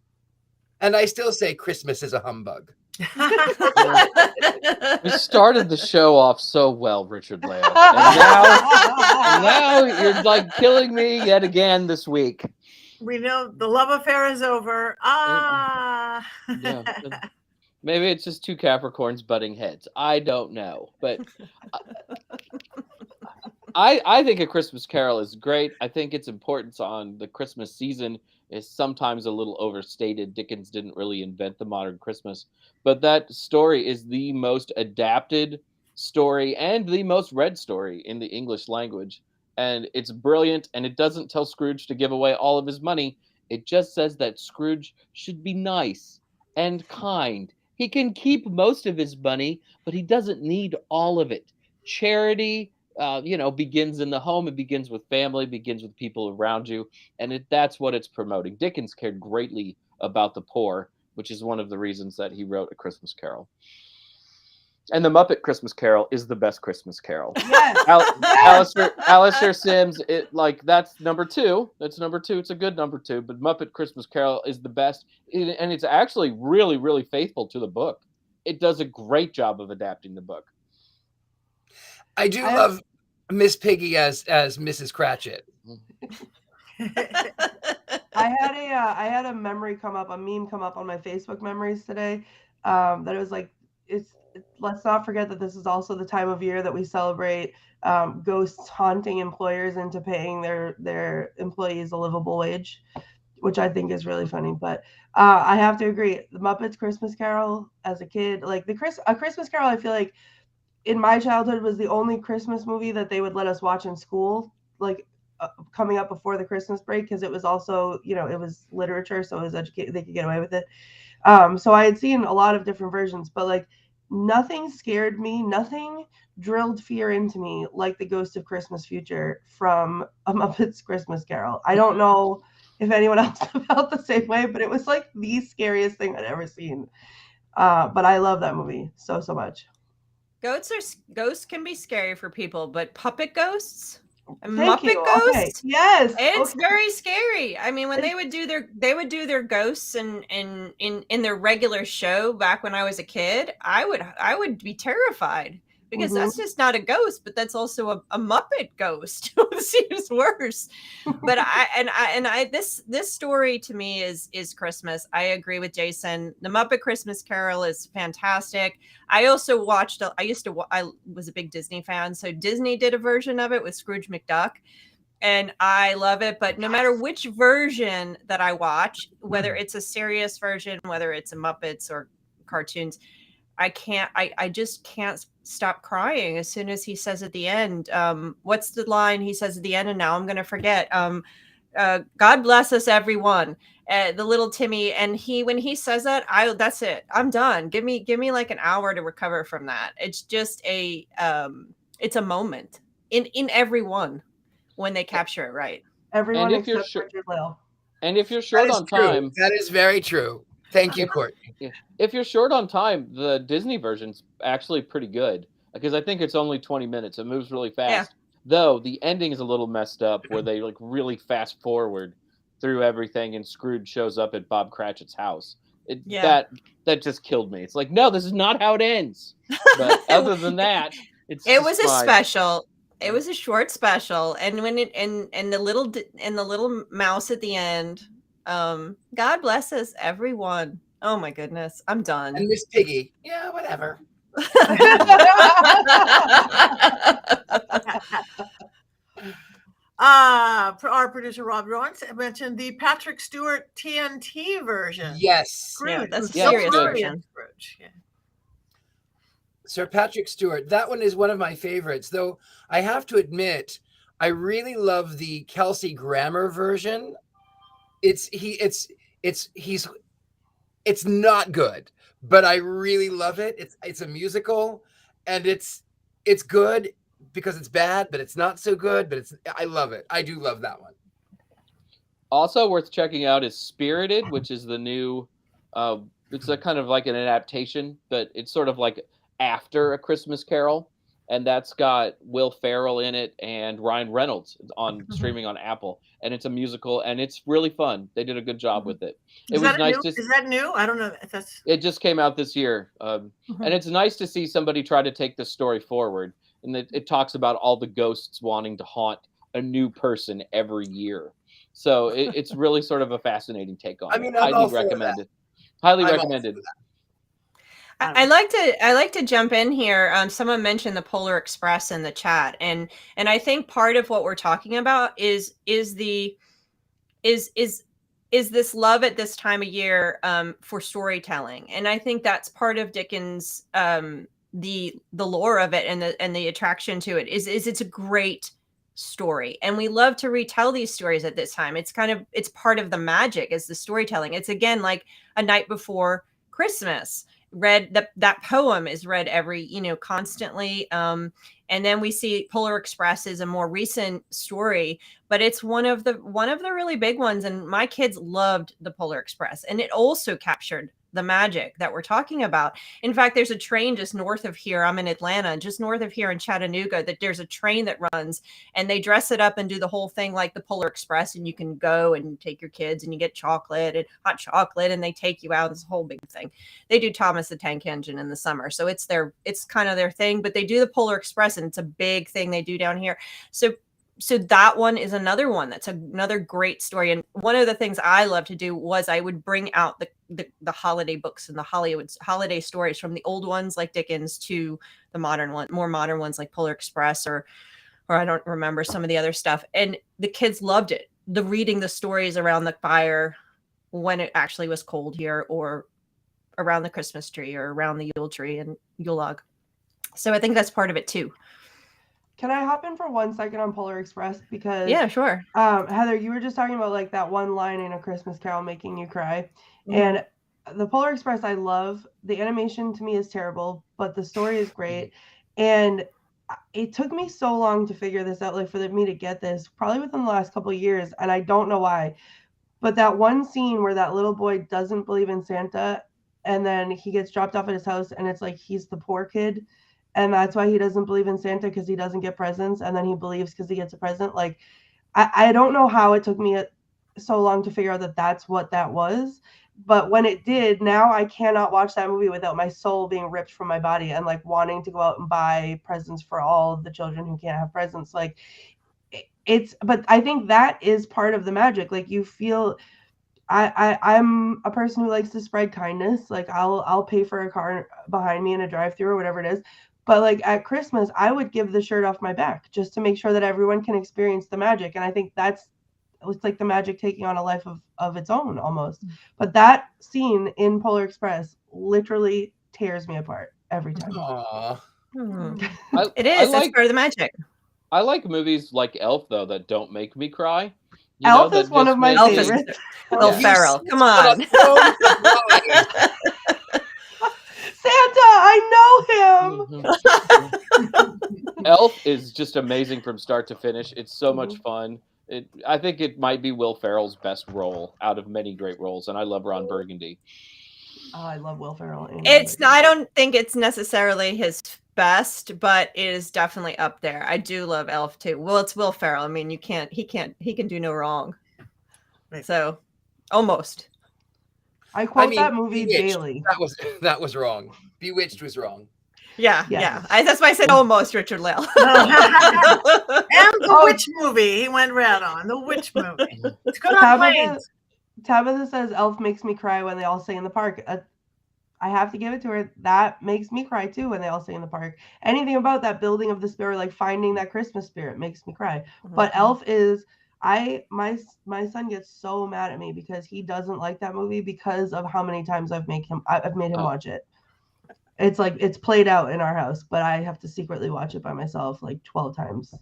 And I still say Christmas is a humbug. We started the show off so well, Richard-Lael, and now you're like killing me yet again this week. We know the love affair is over. Yeah. Maybe it's just two Capricorns butting heads. I don't know, but I think A Christmas Carol is great. I think its importance on the Christmas season is sometimes a little overstated. Dickens didn't really invent the modern Christmas, but that story is the most adapted story and the most read story in the English language. And it's brilliant, and it doesn't tell Scrooge to give away all of his money. It just says that Scrooge should be nice and kind. He can keep most of his money, but he doesn't need all of it. Charity, begins in the home. It begins with family, begins with people around you. And that's what it's promoting. Dickens cared greatly about the poor, which is one of the reasons that he wrote A Christmas Carol. And the Muppet Christmas Carol is the best Christmas Carol. Yes. Alistair Sims, that's number 2. That's number 2. It's a good number 2, but Muppet Christmas Carol is the best. And it's actually really, really faithful to the book. It does a great job of adapting the book. I do love Miss Piggy as Mrs. Cratchit. I had a meme come up on my Facebook memories today. That it was like, let's not forget that this is also the time of year that we celebrate ghosts haunting employers into paying their employees a livable wage, which I think is really funny. But I have to agree, the Muppets Christmas Carol as a kid, like A Christmas Carol, I feel like in my childhood was the only Christmas movie that they would let us watch in school, like coming up before the Christmas break, because it was also, it was literature, so it was they could get away with it. So I had seen a lot of different versions, but like nothing scared me, nothing drilled fear into me like the Ghost of Christmas Future from A Muppets Christmas Carol. I don't know if anyone else felt the same way, but it was like the scariest thing I'd ever seen. But I love that movie so much. Ghosts can be scary for people, but puppet ghosts? Thank Muppet you. Ghosts. Okay. Yes. It's Okay. very scary. I mean, when they would do their ghosts and in their regular show back when I was a kid, I would be terrified because that's just not a ghost, but that's also a Muppet ghost. It seems worse. But this story to me is Christmas. I agree with Jason. The Muppet Christmas Carol is fantastic. I also watched. I was a big Disney fan, so Disney did a version of it with Scrooge McDuck. And I love it, but no matter which version that I watch, whether it's a serious version, whether it's a Muppets or cartoons, I just can't stop crying as soon as he says at the end, what's the line he says at the end? And now I'm going to forget. God bless us, everyone. The little Timmy. And when he says that, that's it. I'm done. Give me like an hour to recover from that. It's just it's a moment in everyone when they capture it right. Everyone except Richard-Lael. And if you're short on time, that is very true. Thank you, Courtney. If you're short on time, the Disney version's actually pretty good because I think it's only 20 minutes. It moves really fast. Yeah. Though the ending is a little messed up where they like really fast forward through everything and Scrooge shows up at Bob Cratchit's house. That just killed me. It's like, no, this is not how it ends. But other than that, it was a special. It was a short special, and when it and the little mouse at the end, God bless us, everyone. Oh my goodness, I'm done. And Miss Piggy, yeah, whatever. Our producer Rob Lawrence mentioned the Patrick Stewart TNT version. Yes, Scrooge. That's a serious version. Scrooge. Yeah. Sir Patrick Stewart, that one is one of my favorites, though I have to admit, I really love the Kelsey Grammer version. It's not good, but I really love it. It's a musical, and it's good because it's bad, but it's not so good, but I love it. I do love that one. Also worth checking out is Spirited, which is the new it's a kind of like an adaptation, but it's sort of like after A Christmas Carol, and that's got Will Ferrell in it and Ryan Reynolds on streaming on Apple, and it's a musical and it's really fun. They did a good job with it. Is that new? I don't know if that's. It just came out this year, and it's nice to see somebody try to take this story forward. And it talks about all the ghosts wanting to haunt a new person every year. So it's really sort of a fascinating take on it. Highly recommended. Highly recommended. I like to jump in here. Someone mentioned the Polar Express in the chat, and I think part of what we're talking about is this love at this time of year for storytelling, and I think that's part of Dickens' the lore of it and the attraction to it is it's a great story, and we love to retell these stories at this time. It's part of the magic is the storytelling. It's again like A Night Before Christmas. That poem is read every constantly, and then we see Polar Express is a more recent story, but it's one of the really big ones, and my kids loved the Polar Express, and it also captured the magic that we're talking about. In fact, there's a train just north of here. I'm in Atlanta, just north of here in Chattanooga, that there's a train that runs, and they dress it up and do the whole thing like the Polar Express, and you can go and take your kids and you get chocolate and hot chocolate, and they take you out. It's a whole big thing. They do Thomas the Tank Engine in the summer, so it's kind of their thing, but they do the Polar Express, and it's a big thing they do down here. So that one is another one that's another great story. And one of the things I love to do was I would bring out the holiday books and the holiday stories from the old ones like Dickens to the more modern ones like Polar Express or I don't remember some of the other stuff. And the kids loved it. Reading the stories around the fire when it actually was cold here, or around the Christmas tree, or around the Yule tree and Yule log. So I think that's part of it too. Can I hop in for 1 second on Polar Express? Because yeah, sure. Heather, you were just talking about like that one line in A Christmas Carol making you cry. And the Polar Express, I love. The animation to me is terrible, but the story is great. And it took me so long to figure this out, like for me to get this, probably within the last couple of years, and I don't know why. But that one scene where that little boy doesn't believe in Santa, and then he gets dropped off at his house, and it's like he's the poor kid. and that's why he doesn't believe in Santa, because he doesn't get presents, and then he believes because he gets a present. Like, I don't know how it took me so long to figure out that that's what that was. But when it did, now I cannot watch that movie without my soul being ripped from my body and like wanting to go out and buy presents for all the children who can't have presents. Like, but I think that is part of the magic. Like, you feel, I'm a person who likes to spread kindness. Like, I'll pay for a car behind me in a drive-thru or whatever it is. But like at Christmas, I would give the shirt off my back just to make sure that everyone can experience the magic. And I think it's like the magic taking on a life of its own almost. But that scene in Polar Express literally tears me apart every time. Aww. It is. That's part of the magic. I like movies like Elf, though, that don't make me cry. Elf is one of my favorites. Will Ferrell, come on. Santa, I know him. Elf is just amazing from start to finish. It's so much fun. I think it might be Will Ferrell's best role out of many great roles, and I love Ron Burgundy. Oh, I love Will Ferrell. I don't think it's necessarily his best, but it is definitely up there. I do love Elf too. Well, it's Will Ferrell. I mean, he can do no wrong. So, almost. I quote that movie Bewitched. daily. That was wrong. Bewitched was wrong. Yeah, yes. Yeah. That's why I said almost Richard-Lael. And the Witch movie. He went red on the Witch movie. It's good on planes. Tabitha says Elf makes me cry when they all sing in the park. I have to give it to her. That makes me cry too when they all sing in the park. Anything about that building of the spirit, like finding that Christmas spirit, makes me cry. Mm-hmm. But Elf is. My son gets so mad at me because he doesn't like that movie because of how many times I've made him watch it. It's like it's played out in our house, but I have to secretly watch it by myself like 12 times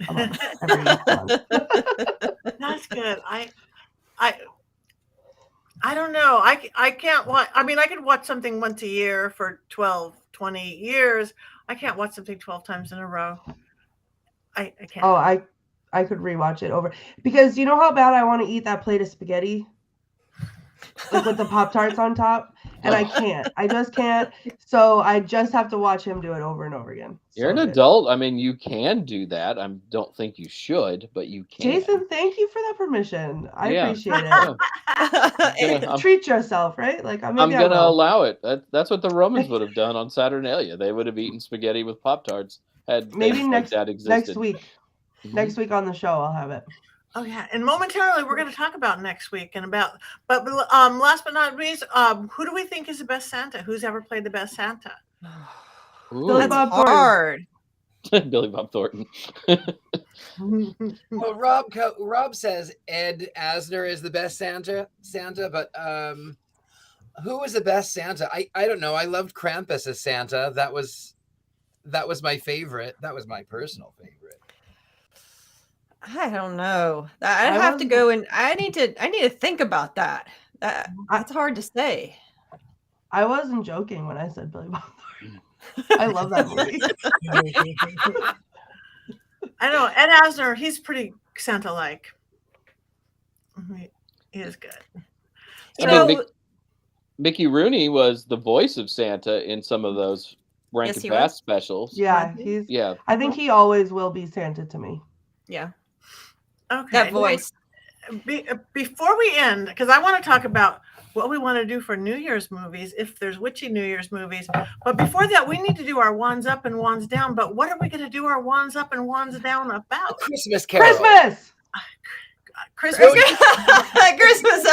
a month, every month. That's good. I don't know. I can't watch. I mean, I could watch something once a year for 12, 20 years. I can't watch something 12 times in a row. I can't. Oh, I could rewatch it over, because you know how bad I want to eat that plate of spaghetti, like with the Pop-Tarts on top, and I can't. I just can't. So I just have to watch him do it over and over again. You're an adult. I mean, you can do that. I don't think you should, but you can. Jason, thank you for that permission. I appreciate it. Treat yourself, right? Like I'm gonna allow it. That's what the Romans would have done on Saturnalia. They would have eaten spaghetti with Pop-Tarts. Maybe next week. Mm-hmm. Next week on the show, I'll have it. Oh yeah, and momentarily we're going to talk about next week but last but not least, who do we think is the best Santa? Who's ever played the best Santa? Billy Bob Thornton. Billy Bob Thornton. Well, Rob says Ed Asner is the best Santa, but who was the best Santa? I don't know. I loved Krampus as Santa. That was my favorite. That was my personal favorite. I don't know. I'd have to go and I need to think about that. That's hard to say. I wasn't joking when I said Billy Bob Thornton. I love that movie. I know Ed Asner. He's pretty Santa-like. He is good. Mickey Rooney was the voice of Santa in some of those Rankin Bass specials. Yeah, I think he always will be Santa to me. Yeah. Okay. That voice. Before we end, because I want to talk about what we want to do for New Year's movies, if there's witchy New Year's movies. But before that, we need to do our wands up and wands down. But what are we going to do our wands up and wands down about? Christmas Carol. Christmas. Christmas. Okay, Christmas.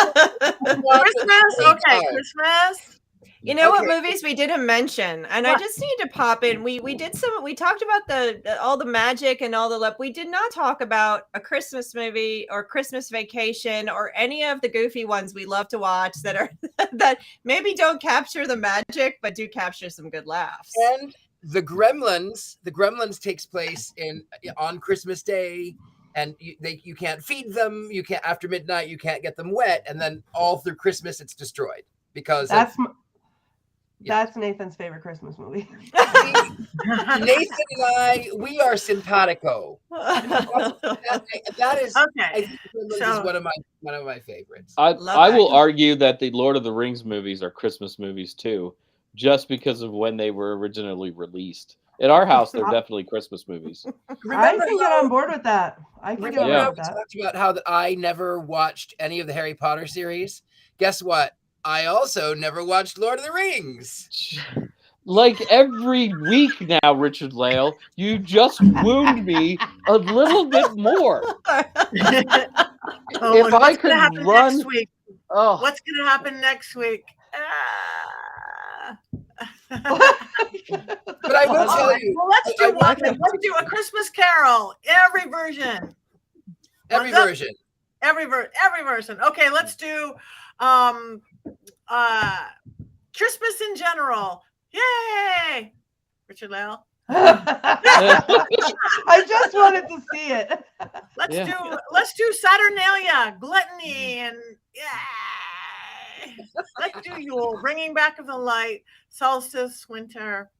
You know what movies we didn't mention, and I just need to pop in. We talked about all the magic and all the we did not talk about a Christmas movie or Christmas Vacation or any of the goofy ones we love to watch that are that maybe don't capture the magic but do capture some good laughs. And the Gremlins takes place on Christmas Day, and you can't feed them. You can't after midnight. You can't get them wet, and then all through Christmas it's destroyed because that's Nathan's favorite Christmas movie. Nathan and I, we are simpatico. That is okay. I think is one of my favorites. I will argue that the Lord of the Rings movies are Christmas movies too, just because of when they were originally released. At our house, they're definitely Christmas movies. I can get on board with that. I can get on board with that. Talked about how I never watched any of the Harry Potter series. Guess what? I also never watched Lord of the Rings. Like every week now, Richard-Lael, you just wound me a little bit more. If I could run next week? Oh, what's going to happen next week? But I will tell you. Well, let's do one. Let's do A Christmas Carol. Every version. Every version. Every version. Okay, let's do Christmas in general. Yay! Richard-Lael. I just wanted to see it. Let's do Saturnalia, gluttony, and yay! Let's do Yule, bringing back of the light, solstice, winter.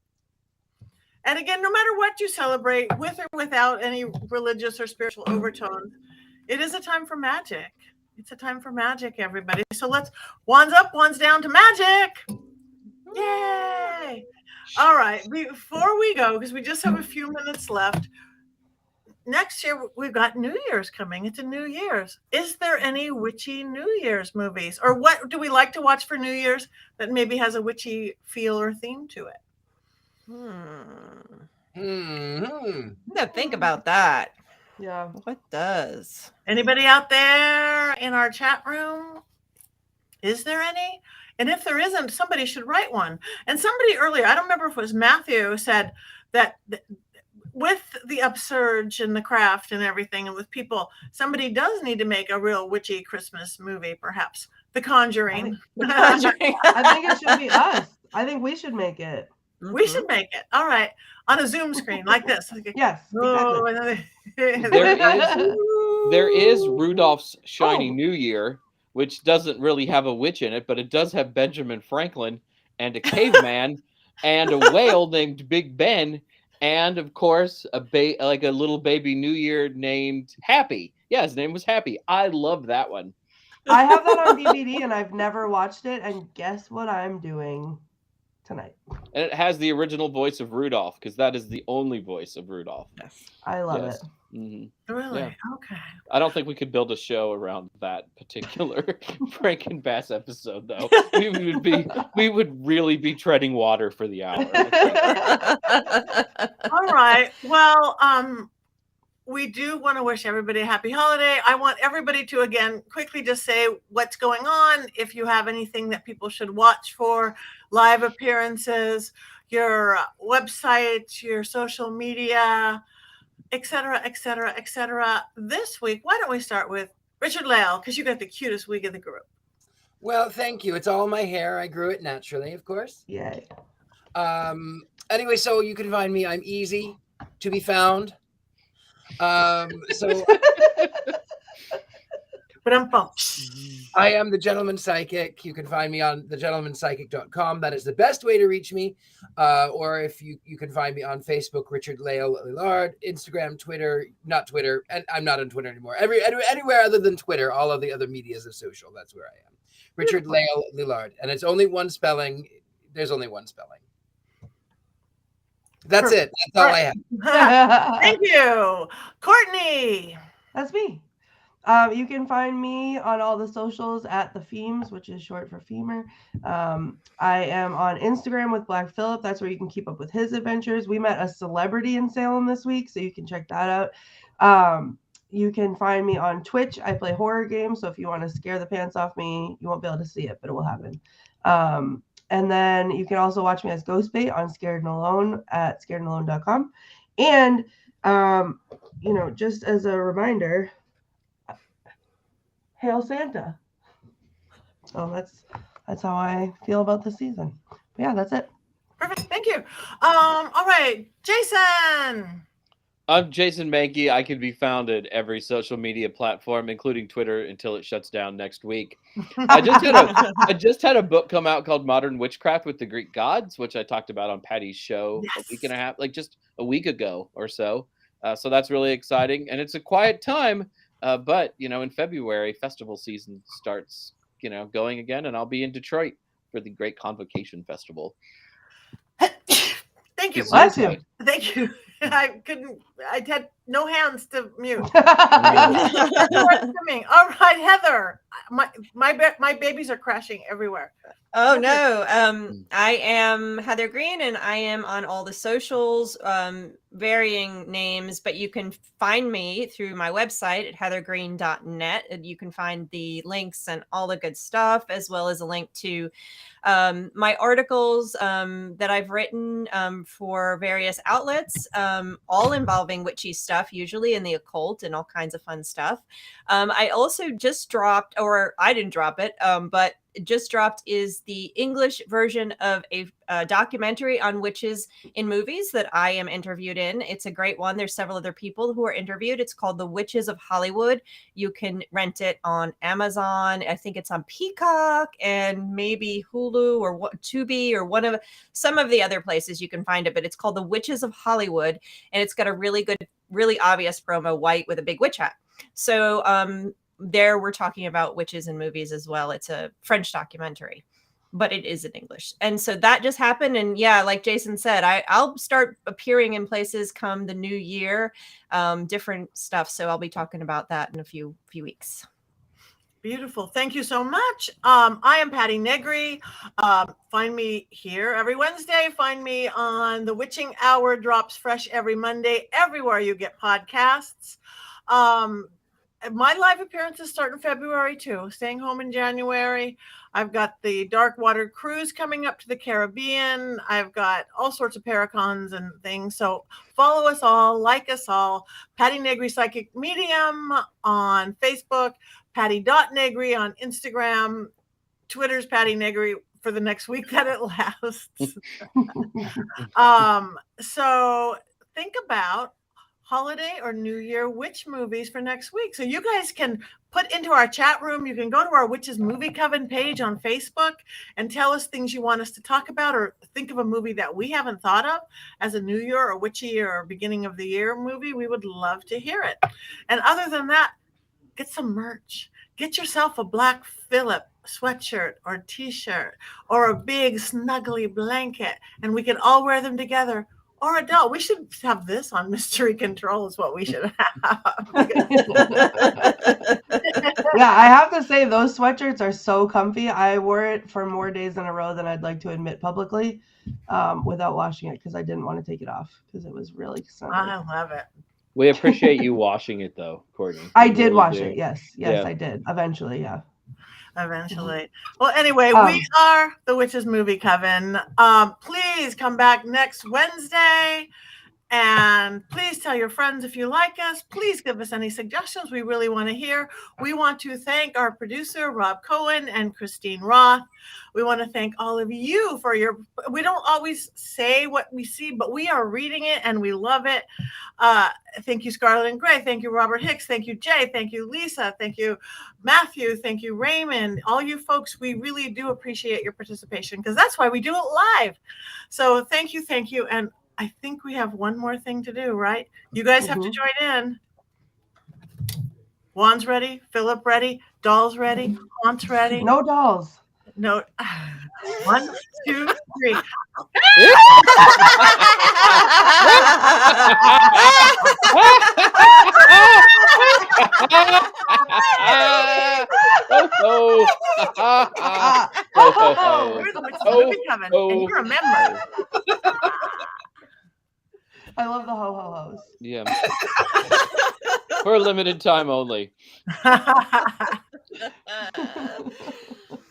And again, no matter what you celebrate, with or without any religious or spiritual overtones, it is a time for magic. It's a time for magic, everybody. So let's wands up, wands down to magic. Yay! All right, before we go, because we just have a few minutes left, next year we've got New Year's coming. It's a New Year's. Is there any witchy New Year's movies? Or what do we like to watch for New Year's that maybe has a witchy feel or theme to it? Think about that. Yeah. What does? Anybody out there in our chat room? Is there any? And if there isn't, somebody should write one. And somebody earlier, I don't remember if it was Matthew, said that with the upsurge and the craft and everything, and with people, somebody does need to make a real witchy Christmas movie, perhaps. The Conjuring. I think it should be us. I think we should make it. We should make it. All right. On a Zoom screen like this. Yes. Exactly. There is Rudolph's Shiny New Year, which doesn't really have a witch in it, but it does have Benjamin Franklin and a caveman and a whale named Big Ben, and of course like a little baby New Year named Happy. Yeah, his name was Happy. I love that one. I have that on DVD and I've never watched it. And guess what I'm doing tonight? And it has the original voice of Rudolph, because that is the only voice of Rudolph. Yes, I love it. Mm-hmm. Really? Yeah. Okay. I don't think we could build a show around that particular Franken Bass episode, though. We would really be treading water for the hour. All right. Well, we do want to wish everybody a happy holiday. I want everybody to, again, quickly just say what's going on. If you have anything that people should watch for, live appearances, your website, your social media, etc., etc., etc. This week, why don't we start with Richard-Lael, because you got the cutest wig of the group. Well, thank you. It's all my hair. I grew it naturally, of course. Yay. Anyway, so you can find me. I'm easy to be found. But I'm pumped. I am the Gentleman Psychic. You can find me on thegentlemanpsychic.com. That is the best way to reach me. Or if you can find me on Facebook, Richard-Lael Lillard, Instagram, Twitter, not Twitter, and I'm not on Twitter anymore. Anywhere other than Twitter, all of the other medias of social, that's where I am. Richard-Lael Lillard. And it's only one spelling. There's only one spelling. That's it. That's all I have. Thank you. Courtney. That's me. You can find me on all the socials at the Femes, which is short for femur. I am on Instagram with Black Phillip. That's where you can keep up with his adventures. We met a celebrity in Salem this week, so you can check that out. You can find me on Twitch. I play horror games, so if you want to scare the pants off me, you won't be able to see it, but it will happen. And then you can also watch me as Ghostbait on Scared and Alone at scaredandalone.com. And, just as a reminder, Hail Santa. So that's how I feel about the season. But yeah, that's it. Perfect. Thank you. All right, Jason. I'm Jason Mankey. I can be found at every social media platform, including Twitter, until it shuts down next week. I just had a book come out called Modern Witchcraft with the Greek Gods, which I talked about on Patty's show a week and a half, just a week ago or so. So that's really exciting, and it's a quiet time. But in February, festival season starts, going again, and I'll be in Detroit for the Great Convocation Festival. Thank Thank you. Bless you. Thank you. I had no hands to mute. Oh All right, Heather. My babies are crashing everywhere. no. I am Heather Greene, and I am on all the socials, varying names, but you can find me through my website at heathergreene.net, and you can find the links and all the good stuff, as well as a link to my articles that I've written for various outlets, all involving witchy stuff, usually in the occult and all kinds of fun stuff. I also just dropped, or I didn't drop it, but just dropped is the English version of a documentary on witches in movies that I am interviewed in. It's a great one. There's several other people who are interviewed. It's called The Witches of Hollywood. You can rent it on Amazon. I think it's on Peacock and maybe Hulu or Tubi or some of the other places you can find it. But it's called The Witches of Hollywood, and it's got a really good, really obvious promo white with a big witch hat. So there we're talking about witches in movies as well. It's a French documentary, but it is in English. And so that just happened. And yeah, like Jason said, I'll start appearing in places come the new year, different stuff. So I'll be talking about that in a few weeks. Beautiful. Thank you so much. I am Patti Negri. Find me here every Wednesday. Find me on The Witching Hour, drops fresh every Monday, everywhere you get podcasts. My live appearances start in February too, staying home in January. I've got the Dark Water Cruise coming up to the Caribbean. I've got all sorts of paracons and things. So follow us all, like us all. Patti Negri Psychic Medium on Facebook, Patti.Negri on Instagram. Twitter's Patti Negri for the next week that it lasts. So think about holiday or New Year witch movies for next week. So you guys can put into our chat room. You can go to our Witches Movie Coven page on Facebook and tell us things you want us to talk about, or think of a movie that we haven't thought of as a New Year or witchy or beginning of the year movie. We would love to hear it. And other than that, get some merch. Get yourself a Black Phillip sweatshirt or t-shirt or a big snuggly blanket, and we can all wear them together. Or a doll. We should have this on Mystery Control is what we should have. Yeah, I have to say those sweatshirts are so comfy. I wore it for more days in a row than I'd like to admit publicly without washing it, because I didn't want to take it off because it was really snuggy. I love it. We appreciate you washing it though, Courtney. I did wash it. Yes, yeah. I did. Eventually, yeah. Eventually. Well, anyway, we are the Witches Movie Coven. Please come back next Wednesday, and please tell your friends if you like us. Please give us any suggestions. We really want to hear. We want to thank our producer, Rob Cohen and Christine Roth. We want to thank all of you for we don't always say what we see, but we are reading it and we love it. Thank you, Scarlett and Gray. Thank you, Robert Hicks. Thank you, Jay. Thank you, Lisa. Thank you, Matthew. Thank you, Raymond. All you folks, we really do appreciate your participation, because that's why we do it live. So thank you. And I think we have one more thing to do, right? You guys have to join in. Juan's ready. Philip ready. Dolls ready. Aunt's ready. No dolls. No. 1, 2, 3. We're the Witches Movie Coven, and you're a member. I love the ho-ho-hos. Yeah. For a limited time only.